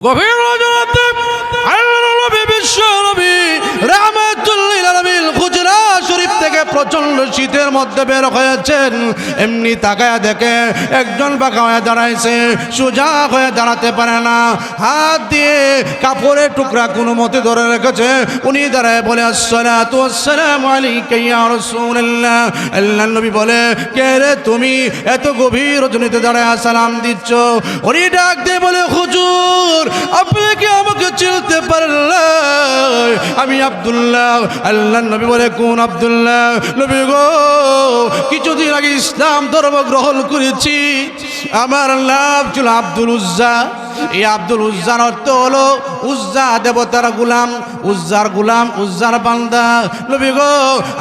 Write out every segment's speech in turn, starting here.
গভীর রজনীতে আল্লাহর নবী বিশ্ব নবী রাহমাতুল লিল আলামিন হুজরা শরীফ থেকে প্রচন্ড শীতের মধ্যে বের হয়েছেন। এমনি তাকায়া দেখে একজন বাঁকা হয়ে দাঁড়াইছে, সোজা হয়ে দাঁড়াতে পারে না, হাত দিয়ে কাপড়ের টুকরা কোনো মতে ধরে রেখেছে। উনি দাঁড়ায় বলে আসসালাতু ওয়াসসালামু আলাইকা ইয়া রাসূলুল্লাহ। আল্লাহর নবী বলে, কে রে তুমি এত গভীর রজনীতে দাঁড়ায় সালাম দিচ্ছ? উনি ডাক দিয়ে বলে, হুজুর আপনি কি আমাকে চিনতে পারলেন? আমি আব্দুল্লাহ। আল্লাহর নবী বলে, কোন আব্দুল্লাহ? নবী গো, কিছুদিন আগে ইসলাম ধর্ম গ্রহণ করেছি। আমার নাম ছিল আব্দুল উজ্জা। এই আব্দুল উজ্জার অর্থ হলো উজ্জা দেবতার গুলাম, উজ্জার গুলাম, উজ্জার বান্দা। নবী গো,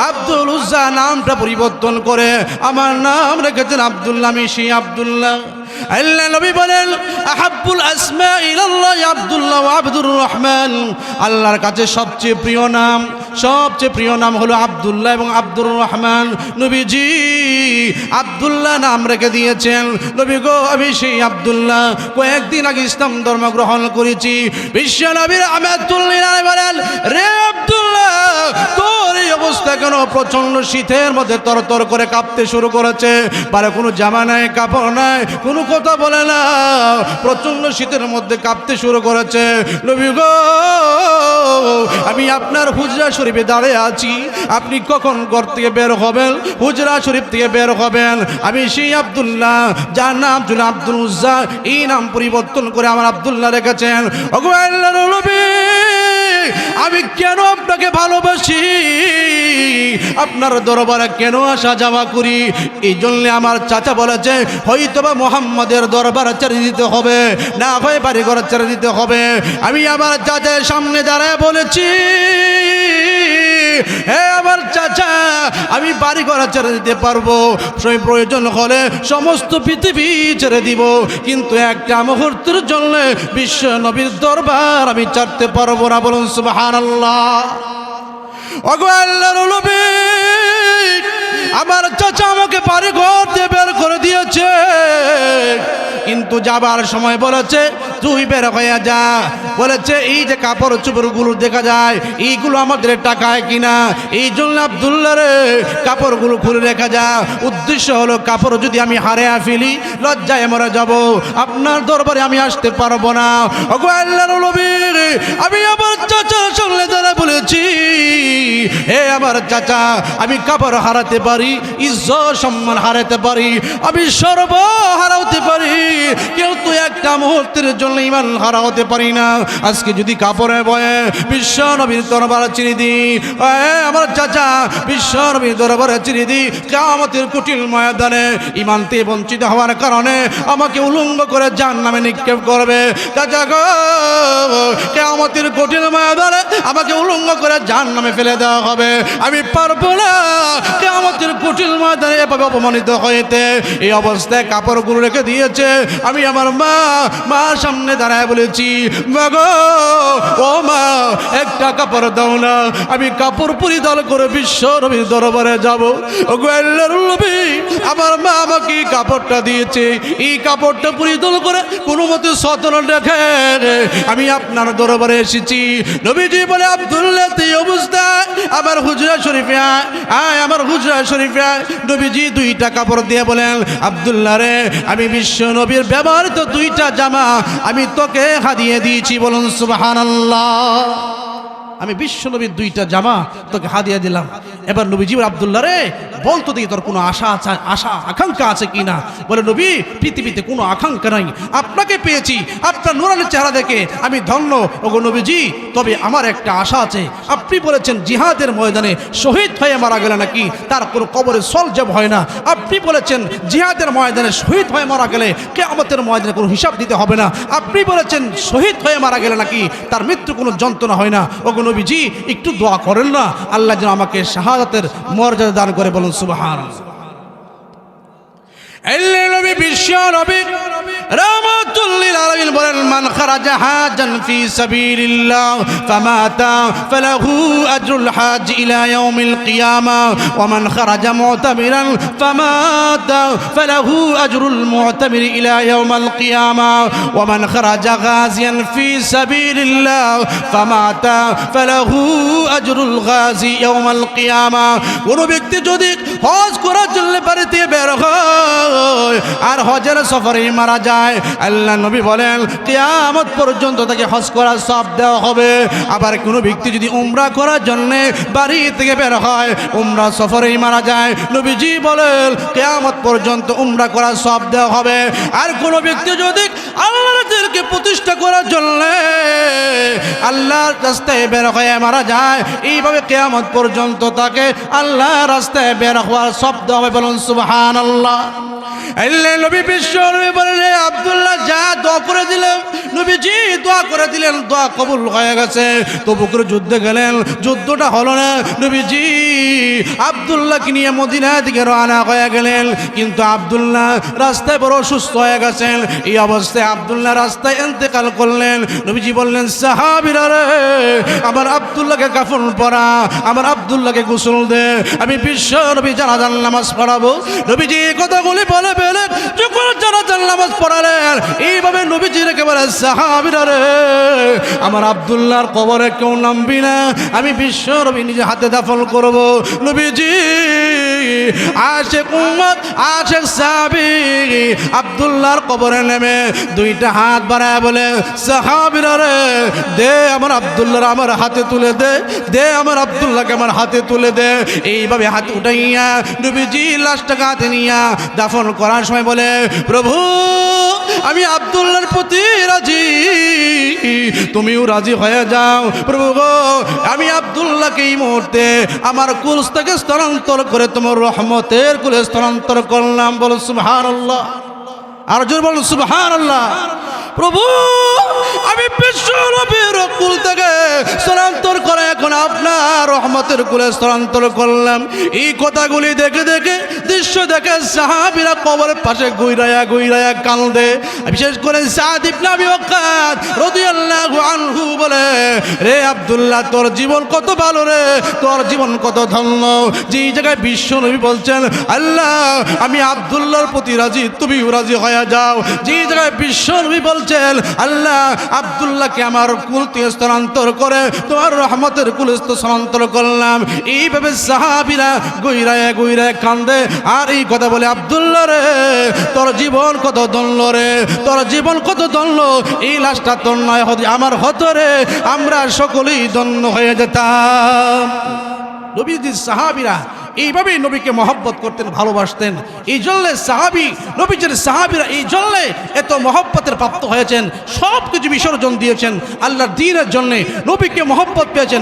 আব্দুল উজ্জা নামটা পরিবর্তন করে আমার নাম রেখেছেন আব্দুল্লাহ। আমি সেই আব্দুল্লাহ। আল্লাহ নবী বলেন, আহাব্বুল আসমা ইলাল্লাহ আব্দুল্লাহ ওয়া আব্দুর রহমান। আল্লাহর কাছে সবচেয়ে প্রিয় নাম, সবচেয়ে প্রিয় নাম হলো আব্দুল্লাহ এবং আব্দুর রহমান। নবীজি আব্দুল্লাহ নাম রেখে দিয়েছেন। নবী গো, আমি সেই আব্দুল্লাহ, কয়েকদিন আগে ইসলাম ধর্ম গ্রহণ করেছি। বিশ্ব নবী রাহমাতুল লিল আলামিন বলেন, রে আব্দুল্লাহ, তোর এই অবস্থা কেন? প্রচন্ড শীতের মধ্যে তরতর করে কাঁপতে শুরু করেছে। পারে কোনো জামা নাই, কাপড় নাই, কোনো কথা বলে না, প্রচন্ড শীতের মধ্যে কাঁপতে শুরু করেছে। নবী গো, আমি আপনার হুজরা শরীফে দাঁড়িয়ে আছি, আপনি কখন ঘর থেকে বের হবেন, হুজরা শরীফ থেকে বের হবেন? আমি সেই আব্দুল্লাহ যার নাম ছিল আব্দুল উজ্জা, এই নাম পরিবর্তন করে আমার আব্দুল্লাহ রেখেছেন। ওগো আল্লাহর নবী, আমি কেন আপনাকে ভালোবাসি, আপনার দরবারে কেন আসা যাওয়া করি? এই জন্য আমার চাচা বলেছে, হয়তোবা মোহাম্মদের দরবারে ছেড়ে দিতে হবে, না হয় বাড়ি ঘর ছেড়ে দিতে হবে। আমি আমার চাচার সামনে দাঁড়ায় বলেছি, হে আমার চাচা, আমি বাড়ি ঘর ছেড়ে দিতে পারবো, প্রয়োজন হলে সমস্ত পৃথিবী ছেড়ে দিব, কিন্তু একটা মুহূর্তের জন্য বিশ্ব নবীর দরবার আমি ছাড়তে পারবো না। বলুন সুবহানাল্লাহ। ওগো আল্লাহর নবী, আমার চাচা আমাকে বাড়ি ঘর দিয়ে বের করে দিয়েছে, কিন্তু যাবার সময় বলেছে, তুই বের হয়ে যা। বলেছে, এই যে কাপড় চোপড়গুলো দেখা যায়, এইগুলো আমাদের টাকায় কিনা, এই জন্য আব্দুল্লাহ রে কাপড়গুলো খুলে রেখা যা। উদ্দেশ্য হলো, কাপড় যদি আমি হারিয়ে ফেলি, লজ্জায় মরে যাব, আপনার দরবারে আমি আসতে পারবো না। ওগো আল্লাহর নবী, আমি আমার চাচার সামনে দাঁড়া বলেছি, হে আমার চাচা, আমি কাপড় হারাতে পারি, ইজ্জত সম্মান হারাতে পারি, আমি সর্ব হারাতে পারি, কিন্তু একটা মুহূর্তের জন্য ঈমান হারাতে পারি না। আজকে যদি কাপড়ে বয়ে বিশ্ব নবীর দরবারে চিনি দিই, আমার চাচা বিশ্ব নবীর দরবারে চিনি দিই, কিয়ামতের কঠিন ময়দানে ঈমান থেকে বঞ্চিত হওয়ার কারণে আমাকে উলঙ্গ করে জাহান্নামে নিক্ষেপ করবে। চাচা গো, কিয়ামতের কঠিন ময়দানে আমাকে উলঙ্গ করে জাহান্নামে ফেলে দেওয়া হবে, আমি পারবো না কিয়ামতের কঠিন ময়দানে এভাবে অপমানিত হইতে। এই অবস্থায় কাপড়গুলো রেখে দিয়েছে। আমি আমার মার সামনে দাঁড়ায় বলেছি, মা গো, ও মা, একটা কাপড় দাও না, আমি কাপড় পরিধান করে বিশ্ব নবীর দরবারে যাব। ওগো আল্লাহর নবী, আমার মা আমাকে এই কাপড়টা দিয়েছে, এই কাপড়টা পরিধান করে কোনো মতে সতর্ক রেখে আমি আপনার দরবারে এসেছি। নবীজি বলে, আব্দুল্লাহ, এই অবস্থায় আমার হুজরা শরীফে আয়, আমার হুজরা শরীফে আয়। নবীজি দুইটা কাপড় দিয়ে বলেন, আব্দুল্লাহ রে, আমি বিশ্ব নবীর ব্যবহৃত দুইটা জামা আমি তোকে হাদিয়ে দিয়েছি। বলুন সুবহানাল্লাহ। আমি বিশ্ব নবীর দুইটা জামা তোকে হাদিয়া দিলাম। এবার নবীজি আব্দুল্লাহ রে, বলতো দেখি তোর কোনো আশা আকাঙ্ক্ষা আছে কিনা? বলে, নবী, পৃথিবীতে কোনো আকাঙ্ক্ষা নাই, আপনাকে পেয়েছি, আপনার নূরানি চেহারা দেখে আমি ধন্য। ওগো নবীজি, তবে আমার একটা আশা আছে। আপনি বলেছেন জিহাদের ময়দানে শহীদ হয়ে মারা গেলে নাকি তার কোনো কবরে সলজব হয় না। আপনি বলেছেন জিহাদের ময়দানে শহীদ হয়ে মারা গেলে কিয়ামতের ময়দানে কোনো হিসাব দিতে হবে না। আপনি বলেছেন শহীদ হয়ে মারা গেলে নাকি তার মৃত্যু কোনো যন্ত্রণা হয় না। ওগো নবীজি, একটু দোয়া করেন না, আল্লাহ যেন আমাকে শাহাদাতের মর্যাদা দান করে। বলুন সুবহানাল্লাহ। এলে নবী বিশ্ব নবী রাহমাতুল লিল আলামিন বলেন মান খারাজা হাজান ফি সাবিলিল্লাহ ফামাতা ফালাহু আজরুল হাজ ইলা ইয়াউমিল কিয়ামা ওয়া মান খারাজা মুতামিরান ফামাতা ফালাহু আজরুল মুতামির ইলা ইয়াউমিল কিয়ামা ওয়া মান খারাজা গাজিয়ান ফি সাবিলিল্লাহ ফামাতা ফালাহু আজরুল গাজি ইয়াউমিল কিয়ামা। কোন ব্যক্তি যদি হজ করার জন্য বাড়িতে বের হয় আর হজের সফরে মারা যায়, আল্লাহ নবী বলেন কিয়ামত পর্যন্ত তাকে হজ করার সওয়াব দেওয়া হবে। আবার কোনো ব্যক্তি যদি উমরা করার জন্য বাড়ি থেকে বের হয়, উমরা সফরেই মারা যায়, নবীজি বলেন কিয়ামত পর্যন্ত উমরা করার সওয়াব দেওয়া হবে। আর কোনো ব্যক্তি যদি আল্লাহর দিনকে প্রতিষ্ঠা করার জন্য আল্লাহর রাস্তায় বের হয়ে মারা যায়, এইভাবে কিয়ামত পর্যন্ত তাকে আল্লাহর রাস্তায় বের হওয়ার সওয়াব দেওয়া হবে। বলুন সুবহানাল্লাহ। আল্লাহ নবী বিশ্ব নবী বলেন আব্দুল্লাহ যা দোয়া করে দিলেন, নবীজি দোয়া করে দিলেন, দোয়া কবুল হয়ে গেছে। তবুকের যুদ্ধে গেলেন, যুদ্ধটা হলো না, নবীজি আব্দুল্লাহকে নিয়ে মদিনা দিকে রওনা হয়ে গেলেন। কিন্তু আব্দুল্লাহ রাস্তায় বড় অসুস্থ হয়ে গেছেন। এই অবস্থায় আব্দুল্লাহ রাস্তায় ইন্তেকাল করলেন। নবীজি বললেন সাহাবীরা রে, আমার আব্দুল্লাহকে কাফন পরা, আমার আব্দুল্লাহকে গোসল দে, আমি বিশ্ব নবী জানাজার নামাজ পড়াবো। নবীজি কথাগুলি বলে বেলে যখন জানাজার নামাজ পড়ালেন, এইভাবে নবীজি রেখে বলে সাহাবীরা রে, আমার আব্দুল্লাহর কবরে কেউ নামবি না, আমি বিশ্ব নবী নিজে হাতে দাফন করব। নবীজি আশেক উম্মত আশেক সাহাবী আব্দুল্লাহর কবরে নেমে দুইটা হাত বাড়ায় বলে সাহাবীরা রে, দে আমার আব্দুল্লাহর আমার হাতে তুলে দে, দে আমার আব্দুল্লাহকে আমার হাতে তুলে দে। এইভাবে হাত উঠাইয়া নবীজি লাশটাকে হাতে নিয়া দাফন করার সময় বলে প্রভু আমি আব্দুল্লাহর প্রতি রাজি, তুমিও রাজি হয়ে যাও। প্রভু গো, আমি আব্দুল্লাহকে এই মুহূর্তে আমার কুল থেকে স্থানান্তর করে তোমার রহমতের কুলে স্থানান্তর করলাম। বলো সুবহানাল্লাহ। আর জোর বলুন সুবহানাল্লাহ। প্রভু আমি বিশ্ব নবীর কুল থেকে স্থানান্তর করে এখন আপনার রহমতের কুলে স্থানান্তর করলাম। এই কথাগুলি দেখে দেখে দৃশ্য দেখে সাহাবীরা কবরের পাশে গুইরায়া গুইরায়া কান্দে। বিশেষ করে সাদ ইবনে আবি ওয়াক্কাস রাদিয়াল্লাহু আনহু বলে, রে আব্দুল্লাহ তোর জীবন কত ভালো রে, তোর জীবন কত ধন্য। যেই জায়গায় বিশ্ব নবী বলছেন আল্লাহ আমি আব্দুল্লাহর প্রতি রাজি, তুমিও রাজি হয়ে যাও। যেই জায়গায় বিশ্ব নবী বলছেন আল্লাহ আব্দুল্লাহকে আমার কুল থেকে স্থানান্তর করে তোমার রহমতের কুলে স্থানান্তর করলাম, এইভাবে সাহাবীরা গুইরায়া গুইরায়া কান্দে আর এই কথা বলে আব্দুল্লাহ রে তোর জীবন কত ধন্য রে, তোর জীবন কত ধন্য, এই লাশটা তোর নয় আমার হতো রে, আমরা সকলেই ধন্য হয়ে যেতাম। নবীজির সাহাবীরা এইভাবেই নবীকে মহব্বত করতেন, ভালোবাসতেন। এই জন্য নবীজির সাহাবীরা এই জন্য এত মহব্বতের প্রাপ্ত হয়েছেন, সব কিছু বিসর্জন দিয়েছেন আল্লাহর দ্বীনের জন্য। নবীকে মহব্বত পেয়েছেন,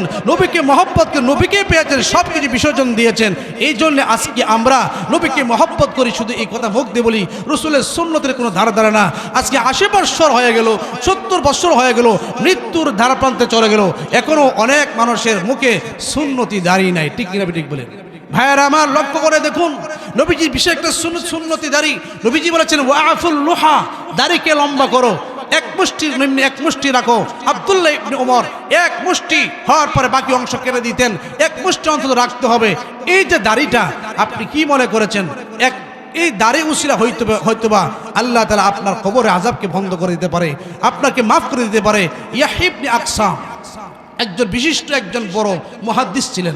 নবীকে পেয়েছেন, সব কিছু বিসর্জন দিয়েছেন। এই জন্য আজকে আমরা নবীকে মহব্বত করি, শুধু এই কথা মুখ দিয়ে বলি, রসুলের সুন্নতের কোনো ধারা ধারে না। আজকে 80 বৎসর হয়ে গেল, 70 বৎসর হয়ে গেল, মৃত্যুর ধারাপ্রান্তে চলে গেল, এখনো অনেক মানুষের মুখে সুন্নতি দাঁড়িয়ে নাই। ঠিক কিনা ঠিক বলেন ভাইয়ারা আমার, লক্ষ্য করে দেখুন নবীজি বিশেষ একটা সুন্নতি দাড়ি। নবীজি বলেছেন ওয়াফুল লুহা, দাড়িকে লম্বা করো, এক মুষ্টি রাখো। আব্দুল্লাহ ইবনে ওমর এক মুষ্টি হওয়ার পরে বাকি অংশ কেটে দিতেন, এক মুষ্টি অন্তত রাখতে হবে। এই যে দাড়িটা আপনি কি মনে করেছেন এই দাড়ি উসিলা হয়তোবা আল্লাহ তাআলা আপনার কবরে আযাবকে বন্ধ করে দিতে পারে, আপনাকে মাফ করে দিতে পারে। ইয়াহইয়া ইবনে আকসাম একজন বিশিষ্ট একজন বড় মুহাদ্দিস ছিলেন।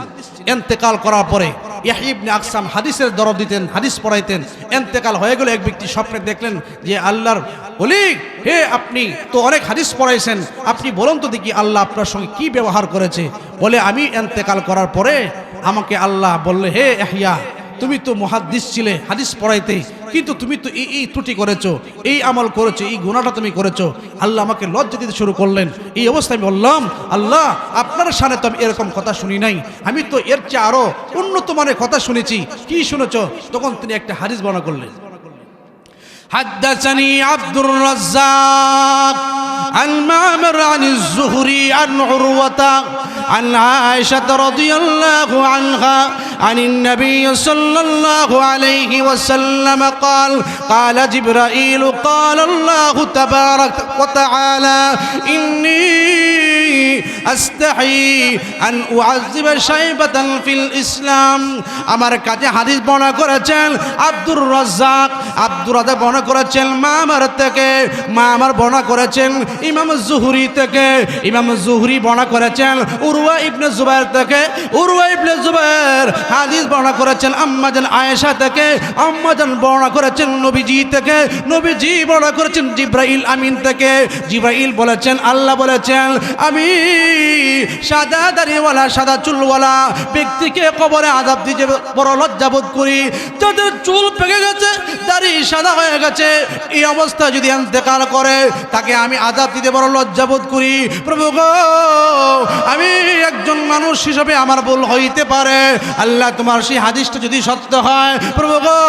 ইন্তেকাল করার পরে ইয়াহইয়া ইবনে আকসাম হাদিসের দরব দিতেন, হাদিস পড়াইতেন। ইন্তেকাল হয়ে গেল, এক ব্যক্তি স্বপ্নে দেখলেন যে আল্লাহর ওলি, হে আপনি তো অনেক হাদিস পড়াইছেন, আপনি বলুন তো দেখি আল্লাহ আপনার সঙ্গে কি ব্যবহার করেছে। বলে আমি ইন্তেকাল করার পরে আমাকে আল্লাহ বললে, হে ইয়াহইয়া তুমি তো মুহাদ্দিস ছিলে, হাদিস পড়াইতে, কিন্তু তুমি তো এই ত্রুটি করেছো, এই আমল করেছো, এই গুনাহটা তুমি করেছো। আল্লাহ আমাকে লজ্জা দিতে শুরু করলেন। এই অবস্থায় আমি বললাম আল্লাহ আপনার সামনে তো আমি এরকম কথা শুনি নাই, আমি তো এর চেয়ে আরো উন্নত মানের কথা শুনেছি। কি শুনেছো? তখন তিনি একটা হাদিস বর্ণনা করলেন। হাদাসানি আব্দুর রাজ্জাক আন মা'মার আন الزهري عن عروة عن عائشة رضي الله عنها عن النبي صلى الله عليه وسلم قال قال جبرائيل قال الله تبارك وتعالى إني أستحي أن أعذب شيبة في الإسلام আমার কাছে হাদিস বর্ণনা করেছেন আব্দুর রাজ্জাক বর্ণনা করেছেন মামার থেকে মামার বর্ণনা করেছেন ইমাম জুহরি থেকে ইমাম জুহরি বর্ণনা করেছেন উরওয়া ইবনে জুবায়ের থেকে উরওয়া ইবনে জুবায়ের হাদিস বর্ণনা করেছেন আম্মাজান আয়েশা থেকে আম্মাজান বর্ণনা করেছেন নবীজি থেকে নবীজি বর্ণনা করেছেন জিবরাইল আমিন থেকে জিবরাইল বলেছেন আল্লাহ বলেছেন আমি সাদা দাড়িওয়ালা সাদা চুলওয়ালা ব্যক্তিকে কবরে আযাব দিতে বড় লজ্জা বোধ করি যাদের চুল পেকে গেছে দাড়ি সাদা হয়ে গেছে এই অবস্থা যদি ইন্তেকাল করে তাকে আমি আযাব দিতে বড় লজ্জা বোধ করি প্রভু গো আমি একজন মানুষ হিসেবে আমার ভুল হইতে পারে আল্লাহ তোমার সেই হাদিসটা যদি সত্য হয় প্রভু গো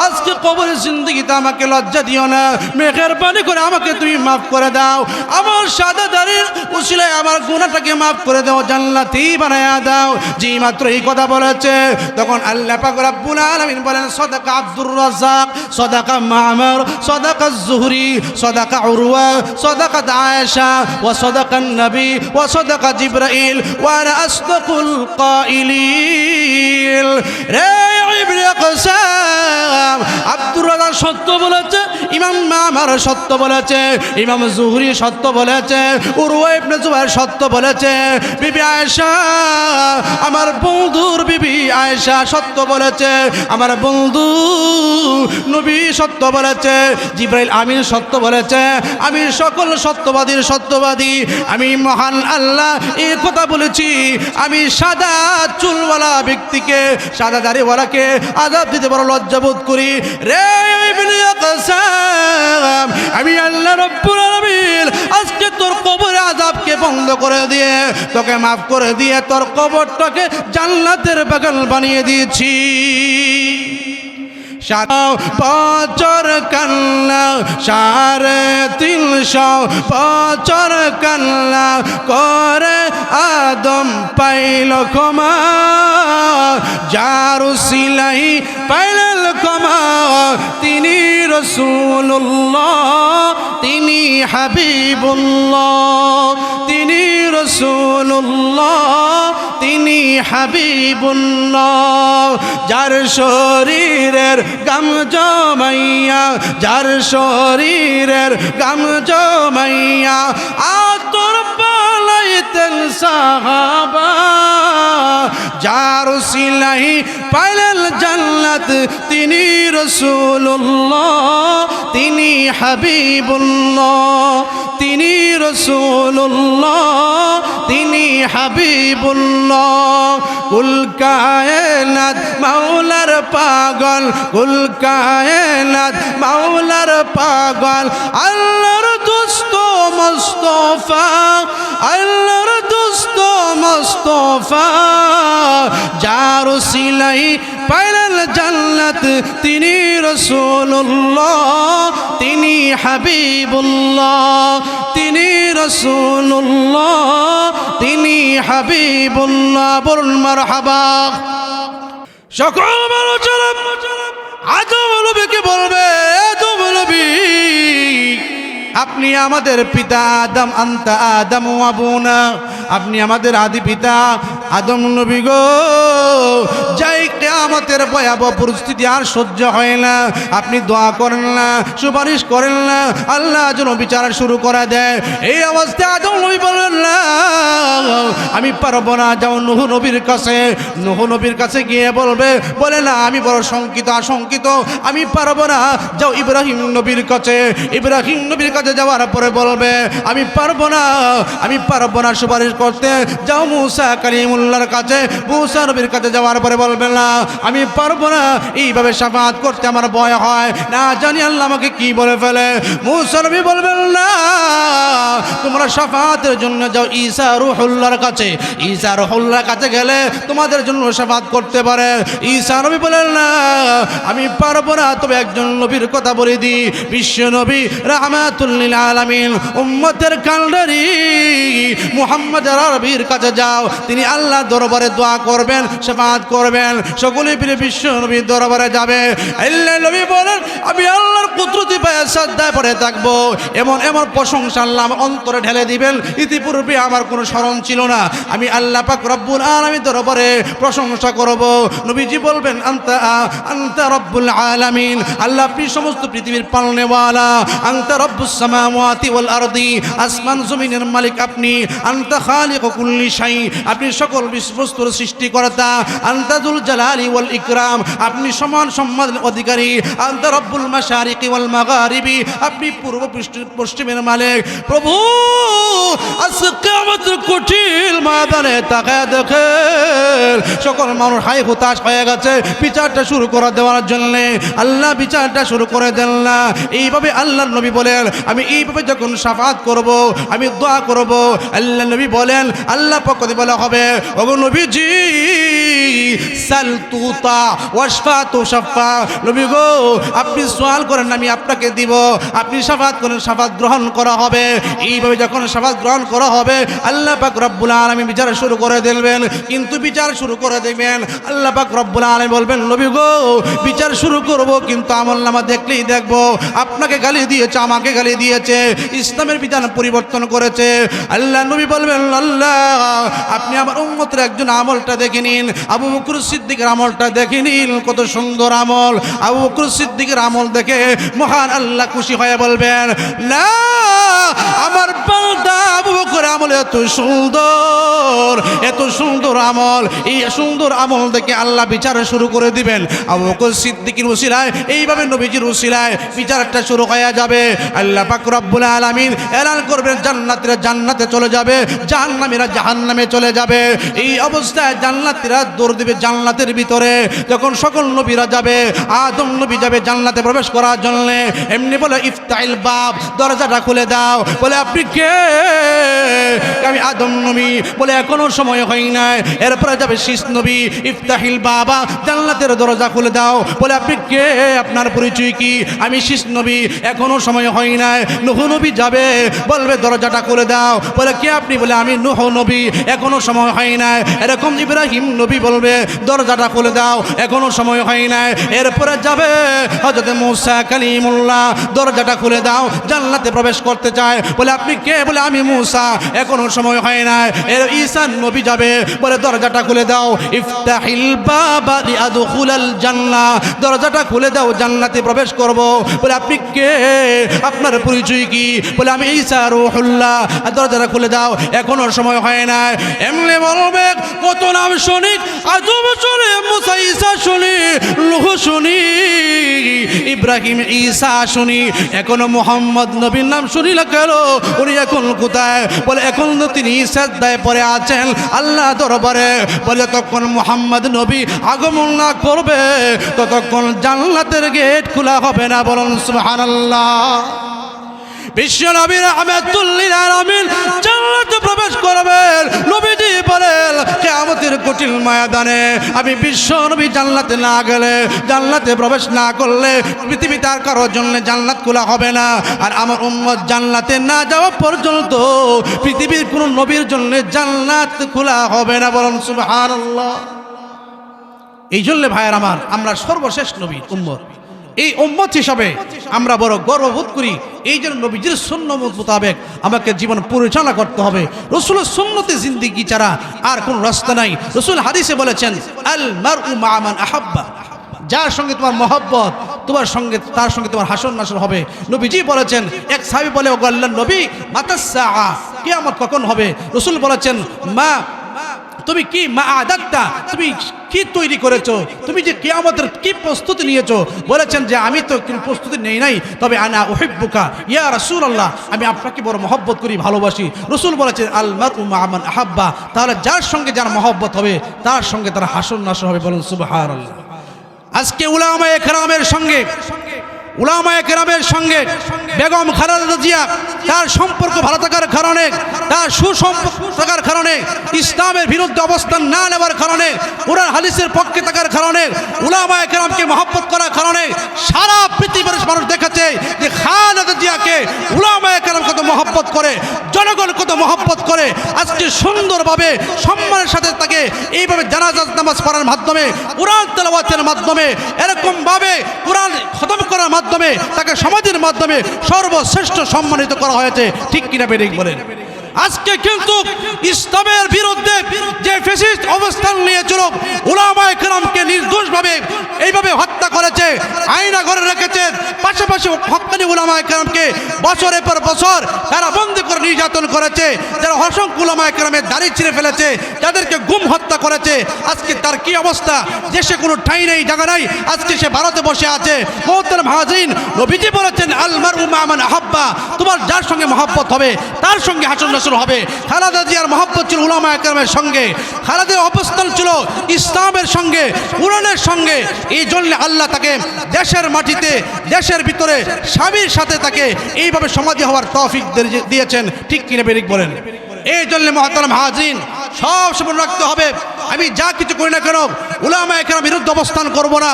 আজকে কবরের জিন্দেগিতে আমাকে লজ্জা দিও না মেহেরবানি করে আমাকে তুমি মাফ করে দাও আমার সাদা দাড়ির উসিলায় আমার গুনাহটাকে মাফ করে দাও জান্নাতি বানায়া দাও যে মাত্র এই কথা বলেছে তখন আল্লাহ পাক রব্বুল আলামিন বলেন সাদাকা আব্দুর রাজ্জাক সাদাকা মা'মার সাদাকা জুহরি সাদাকা উরওয়া সাদাকা আয়েশা ওয়া সাদাকা নবী ওয়া সাদাকা জিবরাইল ওয়া আনা আসদাকুল কাইলিন রে ইবনে কাসাম আব্দুর রাজ্জাক সত্য বলেছে ইমাম মা'মার সত্য বলেছে ইমাম জুহরি সত্য বলেছে উরওয়া ইবনে জুবায়ের সত্য বলেছে বিবি আয়েশা আমার বন্ধুর বিবি আয়েশা সত্য বলেছে আমার বন্ধু নবী সত্য বলেছে জিবরাইল আমিন সত্য বলেছে আমি সকল সত্যবাদীর সত্যবাদী আমি মহান আল্লাহ এই কথা বলেছি আমি সাদা চুলওয়ালা ব্যক্তিকে সাদা দাড়িওয়ালাকে আযাব দিতে বড় লজ্জা বোধ করি রে ইবনে কাসাম আমি আল্লাহ রব্বুল আলামিন আজকে তোর কবরে আযাবকে বন্ধ করে দিয়ে তোকে মাফ করে দিয়ে তোর কবরটাকে জান্নাতের বাগান বানিয়ে দিয়েছি বছর কান্না 350 বছর কান্না করে আদম পাইল ক্ষমা যার উসিলাই পাইল ক্ষমা তিনি রাসূলুল্লাহ তিনি হাবিবুল্লাহ তিনি রাসূলুল্লাহ তিনি হাবিবুল্লাহ যার শরীরের গাম জমাইয়া যার শরীরের গাম জমাইয়া আতর পালাইতেন সাহাবা যার উসিলাই পাইলেন জান্নাত তিনি রাসূলুল্লাহ তিনি হাবিবুল্লাহ তিনি রাসূলুল্লাহ তিনি হাবিবুল্লাহ কুল কায়নাত মাওলার পাগল কুল কায়নাত মাওলার পাগল আল্লাহর দোস্ত মুস্তাফা আল্লাহর দোস্ত মুস্তাফা যার উসিলাই পাইলেন জান্নাত তিনি রাসূলুল্লাহ তিনি হাবিবুল্লাহ তিনি রাসূলুল্লাহ তিনি হাবিবুল্লাহ বলুন মারহাবা সকল মানুষেরা আদম নবীকে বলবে আদম নবী আপনি আমাদের পিতা আদম আনতা আদম ওয়া আবুনা আপনি আমাদের আদি পিতা আদম নবী গো যাই কিয়ামতের ভয়াবহ পরিস্থিতি আর সহ্য হয় না আপনি দোয়া করেন না সুপারিশ করেন না আল্লাহ যেন বিচার শুরু করা দেয় এই অবস্থায় আদম নবী বললেন না আমি পারবো না যাও নূহ নবীর কাছে নূহ নবীর কাছে গিয়ে বলে না আমি বড় শঙ্কিত আশঙ্কিত আমি পারবো না যাও ইব্রাহিম নবীর কাছে ইব্রাহিম নবীর কাছে যাওয়ার পরে বলবে আমি পারবো না সুপারিশ করতে যাও মুসা কালিমুল্লাহর কাছে মুসা নবীর কাছে যাওয়ার পরে বলবেন না আমি পারবো না এইভাবে শাফাআত করতে আমার ভয় হয় না জানি আল্লাহ আমাকে কি বলে ফেলে মুসা নবী বলবেন না তোমরা শাফাআতের জন্য যাও ঈসা রূহুল্লাহর কাছে ঈসা রুহুল্লাহর কাছে গেলে তোমাদের জন্য শাফাত করতে পারে। ঈসা নবী বলেন না, আমি পারবো না, তবে একজন নবীর কথা বলে দিই, বিশ্ব নবী রাহমাতুল লিল আলামিন উম্মতের কান্ডারি মুহাম্মদ আরবির কাছে যাও, তিনি আল্লাহর দরবারে দোয়া করবেন, শাফাত করবেন। সকলে মিলে বিশ্ব নবীর দরবারে যাবে। আল্লাহ নবী বলেন, আমি আল্লাহর কুদরতি পায়ে সাজদায় পড়ে থাকবো, এমন এমন প্রশংসা আল্লাহ আমার অন্তরে ঢেলে দিবেন, ইতিপূর্বে আমার কোনো স্মরণ ছিল না। আমি আল্লাহ পাক রব্বুল আলামিন দরবারে প্রশংসা করব। নবীজি বলবেন, আনতা রব্বুল আলামিন, আল্লাহ আপনি সমস্ত পৃথিবীর পালনেওয়ালা, আনতা রব্বুস সামাওয়াতি ওয়াল আরদি, আসমান জমিনের মালিক আপনি, আনতা খালিকু কুল্লি শাই, আপনি সকল বস্তুর সৃষ্টিকর্তা, আনতা যুল জালালি ওয়াল ইকরাম, আপনি সমান সম্মানের অধিকারী, আনতা রব্বুল মাশারিকি ওয়াল মাগারিবি, আপনি পূর্ব পশ্চিমের মালিক। প্রভু আজকে কিয়ামতের কঠিন ময়দানে তাকায় দেখেন সকল মানুষ হাই হতাশ হয়ে গেছে, বিচারটা শুরু করে দেওয়ার জন্য আল্লাহ বিচারটা শুরু করে দেন না। এইভাবে আল্লাহর নবী বলেন, আমি এইভাবে যখন শাফাত করব, আমি দোয়া করব, আল্লাহ নবী বলেন, আল্লাহ পক্ষ থেকে বলা হবে, ওগো নবীজি সাল তুতা ওয়াশফা তুশাফা, নবী গো আপনি সওয়াল করেন আমি আপনাকে দিব, আপনি শাফাত করেন শাফাত গ্রহণ করা হবে। এইভাবে যখন শাফাত গ্রহণ করা হবে আল্লাহ পাক রব্বুল আলামিন বিচার শুরু করে দেবেন। কিন্তু বিচার শুরু করে দেবেন, আল্লাহ পাক রব্বুল আলামিন বলবেন, নবী গো বিচার শুরু করব, কিন্তু আমলনামা দেখলেই দেখবো আপনাকে গালি দিয়েছে, আমাকে গালি দিয়েছে, ইসলামের বিধান পরিবর্তন করেছে। আল্লাহ নবী বলবেন, আল্লাহ আপনি আমার উম্মতের একজন আমলটা দেখে নিন, আবু বকর সিদ্দিকের আমলটা দেখে নিন, কত সুন্দর আমল। আবু বকর সিদ্দিকের আমল দেখে মহান আল্লাহ খুশি হয়ে বলবেন, না আমার বান্দা আবু বকর আমল এত সুন্দর, এত সুন্দর আমল, এই সুন্দর আমল দেখে আল্লাহ বিচার শুরু করে দিবেন। আবু বকর সিদ্দিকের উসিলায়, এইভাবে নবীজির উসিলায় বিচারটা শুরু হয়ে যাবে। আল্লাহ পাক রব্বুল আলামিন এলান করবেন, জান্নাতীরা জান্নাতে চলে যাবে, জাহান্নামীরা জাহান্নামে চলে যাবে। এই অবস্থায় জান্নাতীরা দৌড় দিবে জান্নাতের ভিতরে। যখন সকল নবীরা যাবে, আদম নবী যাবে জান্নাতে প্রবেশ করার জন্য, এমনি বলে ইফতাহিল বাব, দরজাটা খুলে দাও। বলে আপনি কে? আমি আদম নবী। বলে এখনো সময় হয় নাই। এরপরে যাবে শীষ নবী, ইফতাহিল বাবা, জান্নাতের দরজা খুলে দাও। বলে আপনি কে? আপনার পরিচয় কি? আমি শীষ নবী, এখনো সময় হয় নাই। নূহ নবী যাবে, বলবে দরজাটা খুলে দাও। বলে কে আপনি? বলে আমি নূহ নবী, এখনো সময় হয় নাই। এরকম ইব্রাহিম নবী বলবে দরজাটা খুলে দাও, এখনো সময় হয় নাই। এরপরে যাবে হযরত মূসা কালিমুল্লাহ, দরজাটা খুলে দাও, জান্নাতে প্রবেশ করতে চায়। বলে আপনি কে? বলে আমি মূসা, এখনো সময় হয় নাই। এর ঈসা নবী যাবে, বলে দরজাটা খুলে দাও, ইফতাহিল বাবা লিআদখুলাল জান্নাহ, দরজাটা খুলে দাও, জান্নাতে প্রবেশ করব। বলে আপনি কে? আপনার পরিচয় কি? বলে আমি ঈসা রূহুল্লাহ, দরজাটা খুলে দাও, এখনো সময় হয় নাই। এমনি বলবে কত নাম শুনি, আদম শুনি, মূসা ঈসা শুনি, নূহ শুনি, ইব্রাহিম ঈসা শুনি, এখনো মুহাম্মদ নবীর নাম শুনি না কেন? উনি এখন কোথায়? বলে এখন তো তিনি সিজদায় পড়ে আছেন আল্লাহ দরবারে। বলে তখন মুহাম্মদ নবী আগমন না করবে ততক্ষণ জান্নাতের গেট খোলা হবে না। বলুন সুবহানাল্লাহ। বিশ্ব নবী রাহমাতুল লিল আলামিন জান্নাতে প্রবেশ করবেন। নবীজি বলেন, কিয়ামতের কঠিন ময়দানে আমি বিশ্ব নবী জান্নাতে না গেলে, জান্নাতে প্রবেশ না করলে পৃথিবীতে আর কারোর জন্য জান্নাত খোলা হবে না। আর আমার উম্মত জান্নাতে না যাওয়া পর্যন্ত পৃথিবীর কোনো নবীর জন্য জান্নাত খোলা হবে না। বলুন সুবহানাল্লাহ। এই জন্য ভাইয়ের আমার, আমরা সর্বশেষ নবীর উম্মত। এই উম্মত হিসাবে আমরা বড় গর্ববোধ করি। এই জন্য নবীজির সুন্নত মোতাবেক আমাকে জীবন পরিচালনা করতে হবে। রাসূলের সুন্নতে জিন্দেগি ছাড়া আর কোনো রাস্তা নাই। রাসূল হাদিসে বলেছেন, আল মারউ মা মান আহাব্বা, যার সঙ্গে তোমার মহব্বত, তোমার সঙ্গে তার সঙ্গে তোমার হাসর নাসর হবে। নবীজি বলেছেন, এক সাহাবী বলে, ও আল্লাহর নবী, মাতাস সাআ, কিয়ামত কখন হবে? রাসূল বলেছেন, মা তুমি কি মা আদাত্তা, তুমি কি তৈরি করেছো, তুমি যে কিয়ামতের কি প্রস্তুতি নিয়েছো? বলেছেন যে আমি তো কোনো প্রস্তুতি নেই নাই, তবে আনা উহিব্বুকা ইয়া রাসূলুল্লাহ, আমি আপনাকে বড় মহব্বত করি, ভালোবাসি। রাসূল বলেছেন, আল মারউ মা মান আহাব্বা, তাহলে যার সঙ্গে যার মহব্বত হবে তার সঙ্গে তার হাসর নাসর হবে। বলুন সুবহানাল্লাহ। আজকে উলামায়ে কেরামের সঙ্গে উলামায়ে কেরামের সঙ্গে বেগম খালেদা জিয়া তার সম্পর্ক ভালো থাকার কারণে, তার সুসম্পর্ক থাকার কারণে, ইসলামের বিরুদ্ধে অবস্থান না নেওয়ার কারণে, কুরআন হাদিসের পক্ষে থাকার কারণে, উলামায়ে কেরামকে মহব্বত করার কারণে সারা পৃথিবীর মানুষ দেখেছে যে খালেদা জিয়াকে উলামায়ে কেরাম কত মহব্বত করে, জনগণ কত মহব্বত করে। আজকে সুন্দরভাবে সম্মানের সাথে তাকে এইভাবে জানাজা নামাজ পড়ার মাধ্যমে, কুরআন তেলাওয়াতের মাধ্যমে, এরকমভাবে কোরআন খতম করার মাধ্যমে তাকে সমাজের মাধ্যমে সর্বশ্রেষ্ঠ সম্মানিত করা হয়েছে। ঠিক কিনা বেঠিক বলেন? আজকে কিন্তু ইসলামের বিরুদ্ধে যে ফ্যাসিস্ট অবস্থান নিয়েছিল, উলামায়ে কেরামকে নির্দোষভাবে এইভাবে হত্যা করেছে, আয়না ঘরে রেখেছে, পাশাপাশি হক্কানি উলামায়ে কেরামকে বছরের পর বছর তারা বন্দি করে নির্যাতন করেছে, যারা অসংখ্য উলামায়ে কেরামের দাড়ি ছিঁড়ে ফেলেছে, যাদেরকে গুম হত্যা করেছে। আজকে তার কি অবস্থা? দেশে কোনো ঠাঁই নেই, জায়গা নাই, আজকে সে ভারতে বসে আছে। মুহতারাম হাজিরিন, নবীজি বলেছেন আল মারউ মা মান আহাব্বা, তোমার যার সঙ্গে মহব্বত হবে তার সঙ্গে হাসর নাসর হবে। খালেদা জিয়ার মহব্বত ছিল উলামায়ে কেরামের সঙ্গে, খালেদার অবস্থান ছিল ইসলামের সঙ্গে, কুরআনের সঙ্গে। এই জন্য আল্লাহ তাকে দেশের মাটিতে, দেশের ভিতরে স্বামীর সাথে তাকে এইভাবে সমাধি হওয়ার তৌফিক দিয়েছেন। ঠিক কিনা বেঠিক বলেন? এই জন্য মুহতারাম হাজিরিন, সব সময় রাখতে হবে, আমি যা কিছু করি না কেন উলামায়ে কেরামের বিরুদ্ধে অবস্থান করব না,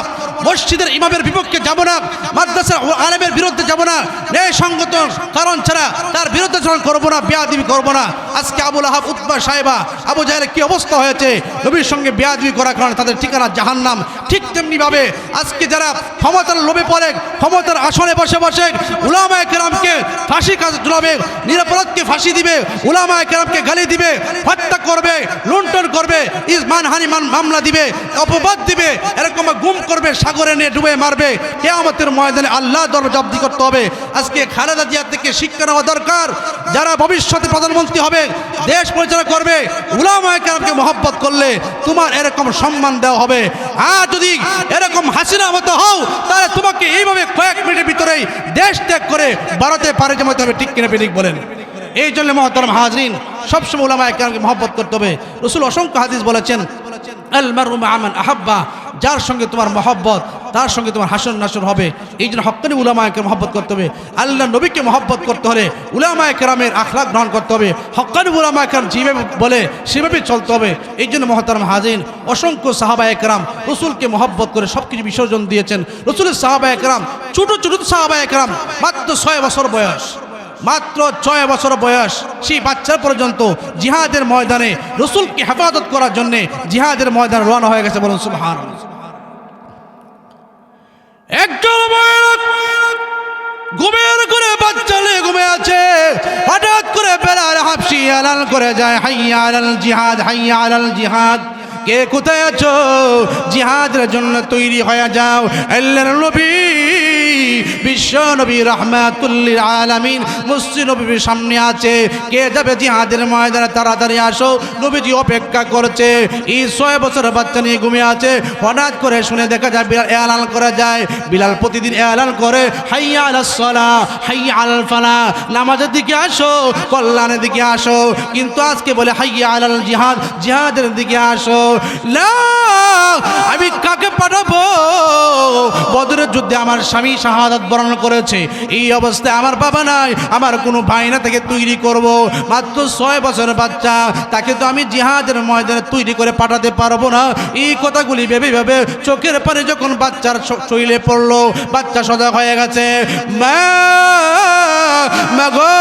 মসজিদের ইমামের বিপক্ষে যাব না, মাদ্রাসার আলেমের বিরুদ্ধে যাব না, ন্যায় সঙ্গত কারণ ছাড়া তার বিরুদ্ধে চরণ করব না, বেয়াদবি করব না। আজকে আবু লাহাব, উতবা, সাইবা, আবু জাহেলের কি অবস্থা হয়েছে? নবীর সঙ্গে বেয়াদবি করার কারণে তাদের ঠিকানা জাহান্নাম। ঠিক তেমনিভাবে আজকে যারা ক্ষমতার লোভে পড়ে, ক্ষমতার আসনে বসে বসে উলামায়ে কেরামকে ফাঁসি কাজ ঝুলাবে, নিরপরাধকে ফাঁসি দিবে, উলামায়ে কেরামকে গালি দিবে, হত্যা করবে, লুণ্ঠন করবে, মানহানি মামলা দিবে, অপবাদ দিবে, এরকম গুম করবে, সাগরে নিয়ে ডুবে মারবে, কিয়ামতের ময়দানে আল্লাহ দরবারে জবাবদি করতে হবে। আজকে খালেদা জিয়া থেকে শিক্ষা নেওয়া দরকার। যারা ভবিষ্যতে প্রধানমন্ত্রী হবে, দেশ পরিচালনা করবে, উলামায়ে কেরামকে মহব্বত করলে তোমার এরকম সম্মান দেওয়া হবে। আর যদি এরকম হাসিনা মতো হও, তাহলে তোমাকে এইভাবে কয়েক মিনিটের ভিতরেই দেশ ত্যাগ করে ভারতে পাড়ি জমাতে হবে। ঠিক কিনা বেঠিক বলেন? এই জন্য মুহতারাম হাজিরিন, সবসময় উলামায়ে কেরামকে মহব্বত করতে হবে। রাসূল অসংখ্য হাদিস বলেছেন আল মারউ মা মান আহাব্বা, যার সঙ্গে তোমার মহব্বত তার সঙ্গে তোমার হাসর নাসর হবে। এই জন্য হক্কানি উলামায়েকে মহব্বত করতে হবে। আল্লাহ নবীকে মহব্বত করতে হলে উলামায়ে কেরামের আখলাক গ্রহণ করতে হবে। হক্কানি উলামায়ে কেরাম যেভাবে বলে সেভাবে চলতে হবে। এই জন্য মুহতারাম হাজিরিন, অসংখ্য সাহাবায়ে কেরাম রসুলকে মহব্বত করে সব কিছু বিসর্জন দিয়েছেন। রসুলের সাহাবায়ে কেরাম, ছোটো ছোটো সাহাবায়ে কেরাম, মাত্র 6 বছর বয়স, মাত্র 6 বছর বয়স, সেই বাচ্চা পর্যন্ত জিহাদের ময়দানে রসুলকে হেফাজত করার জন্য জিহাদের ময়দানে রওনা হয়ে গেছে। বলুন সুবহানাল্লাহ। একজন ঘুমের করে বাচ্চা নিয়ে ঘুমে আছে, হঠাৎ করে বেলাল হাবশি এলান করে যায়, হাইয়া আলাল জিহাদ, হাইয়া আলাল জিহাদ। কে কোথায় আছো? জিহাদের জন্য তৈরি হয়ে যাও। আল্লাহর নবী, বিশ্ব নবী রাহমাতুল লিল আলামিন মসজিদ নবীর সামনে আছে। কে যাবে জিহাদের ময়দানে? তাড়াতাড়ি আসো, নবীজি অপেক্ষা করছে। এই 6 বছরের বাচ্চা নিয়ে ঘুমিয়ে আছে। হঠাৎ করে শুনে দেখা যায় বিলাল এলান করা যায়। বিলাল প্রতিদিন এলান করে, হাইয়া আলাস সালাহ, হাইয়া আলাল ফালাহ, নামাজের দিকে আসো, কল্যাণের দিকে আসো। কিন্তু আজকে বলে হাইয়া আলাল জিহাদ, জিহাদের দিকে আসো। না, আমি কাকে পাঠাবো? বদরের যুদ্ধে আমার স্বামী শাহাদাত বরণ করেছে, এই অবস্থায় আমার বাবা নাই, আমার কোনো ভাই না, তাকে তৈরি করব। মাত্র 6 বছরের বাচ্চা, তাকে তো আমি জিহাদের ময়দানে তৈরি করে পাঠাতে পারবো না। এই কথাগুলি ভেবে ভেবে চোখের পানি যখন বাচ্চার শরীরে পড়লো, বাচ্চা সজাগ হয়ে গেছে। মা গো,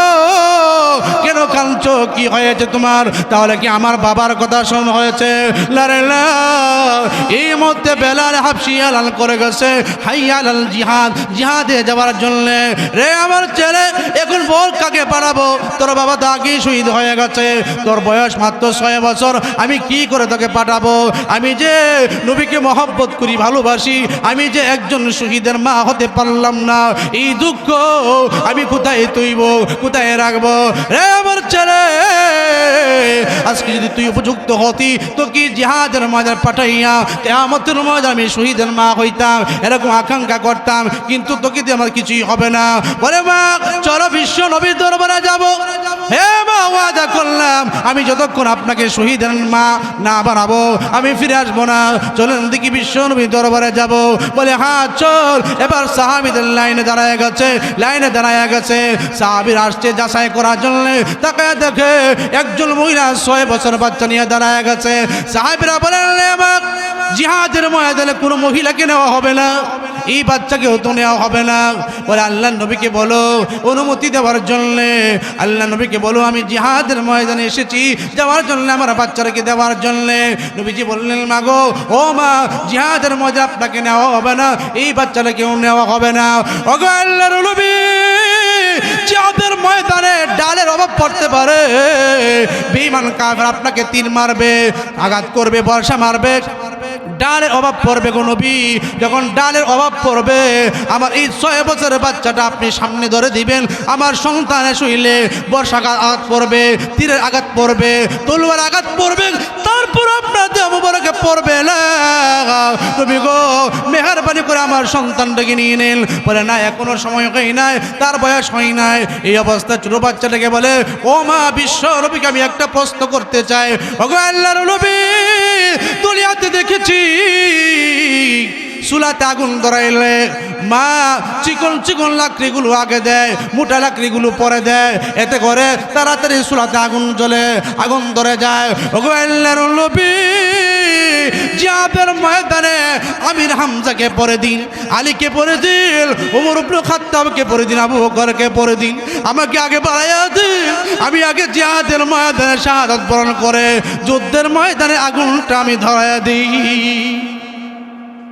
কেন কাঁদছো? কি হয়েছে তোমার? তাহলে কি আমার বাবার কথা শোনা হয়েছে? এই মধ্যে বেলাল হাবশি এলান করে গেছে, হাইয়া আলাল জিহাদ, জিহাদে যাওয়ার জন্য। রে আমার ছেলে, এখন বল কাকে পাঠাবো? তোর বাবা তো আগেই শহীদ হয়ে গেছে, তোর বয়স মাত্র 6 বছর, আমি কি করে তোকে পাঠাবো? আমি যে নবীকে মহব্বত করি, ভালোবাসি, আমি যে একজন শহীদের মা হতে পারলাম না, এই দুঃখ আমি কোথায় তুইব, কোথায় রাখবো? রে আমার ছেলে, আজকে যদি তুই উপযুক্ত হতি তো কি জিহাদের ময়দানে পাঠাইয়া কিয়ামতের ময়দানে আমি শহীদের মা হইতাম, এরকম আকাঙ্ক্ষা করতাম, কিন্তু তোকে দিয়ে আমার কিছুই হবে না। বলে মা চলো বিশ্ব নবীর দরবারে যাব। হে মা ওয়াদা করলাম আমি যতক্ষণ আপনাকে শহীদের মা না বানাবো আমি ফিরে আসবো না। চলেন দেখি বিশ্ব নবীর দরবারে যাব। বলে হ্যাঁ চল। এবার সাহাবীদের লাইনে দাঁড়ায় গেছে। সাহাবীর আসছে যাচাই করার জন্য, তাকে দেখে একজন মহিলা 6 বছর বাচ্চা নিয়ে দাঁড়ায় গেছে। সাহাবীরা বলেন জিহাদের ময়দানে কোনো মহিলাকে নেওয়া হবে না, এই বাচ্চাকেও তো নেওয়া হবে না। বলে আল্লাহ নবীকে বলো অনুমতি দেওয়ার জন্যে, আল্লাহ নবীকে বলো আমি জিহাদের ময়দানে এসেছি যাওয়ার জন্য, আমার বাচ্চাটাকে দেওয়ার জন্যে। নবীজি বললেন মা গো, ও মা জিহাদের ময়দানে আপনাকে নেওয়া হবে না, এই বাচ্চাটাকেও নেওয়া হবে না। ও গো আল্লাহর নবী, জিহাদের ময়দানে ডালের অভাব পড়তে পারে, বেঈমান কাফের আপনাকে তীর মারবে, আঘাত করবে, বর্ষা মারবে, ডালের অভাব পড়বে গো নবী। যখন ডালের অভাব পড়বে আমার এই 6 বছরের বাচ্চাটা আপনি সামনে ধরে দিবেন, আমার সন্তানের শরীরে বর্ষাঘাত আঘাত পড়বে, তীরের আঘাত পড়বে, তলোয়ার আঘাত পড়বে, তারপর আপনার দেহ মুবারকে পড়বে না। তুমি গো মেহেরবানি করে আমার সন্তানটাকে নিয়ে নেন। বলে না এখনো সময় হয় নাই, তার বয়স হয় নাই। এই অবস্থা ছোট বাচ্চাটাকে বলে ও মা বিশ্ব নবীকে আমি একটা প্রশ্ন করতে চাই। ওগো আল্লাহর নবী, দুনিয়াতে দেখেছি চুলাতে আগুন ধরাইলে মা চিকন চিকন লাকড়িগুলো আগে দেয়, মোটা লাকড়িগুলো পরে দেয়, এতে করে তাড়াতাড়ি চুলাতে আগুন জ্বলে, আগুন ধরে যায়। ওগো আল্লাহর নবী, জিহাদের ময়দানে আমির হামজাকে পরে দিন, আলীকে পরে দিন, ওমর ইবনে খাত্তাবকে পরে দিন, আবু বকরকে পরে দিন, আমাকে আগে বাড়াইয়া দিন, আমি আগে জিহাদের ময়দানে শাহাদাত বরণ করে যুদ্ধের ময়দানে আগুনটা আমি ধরাইয়া দিই।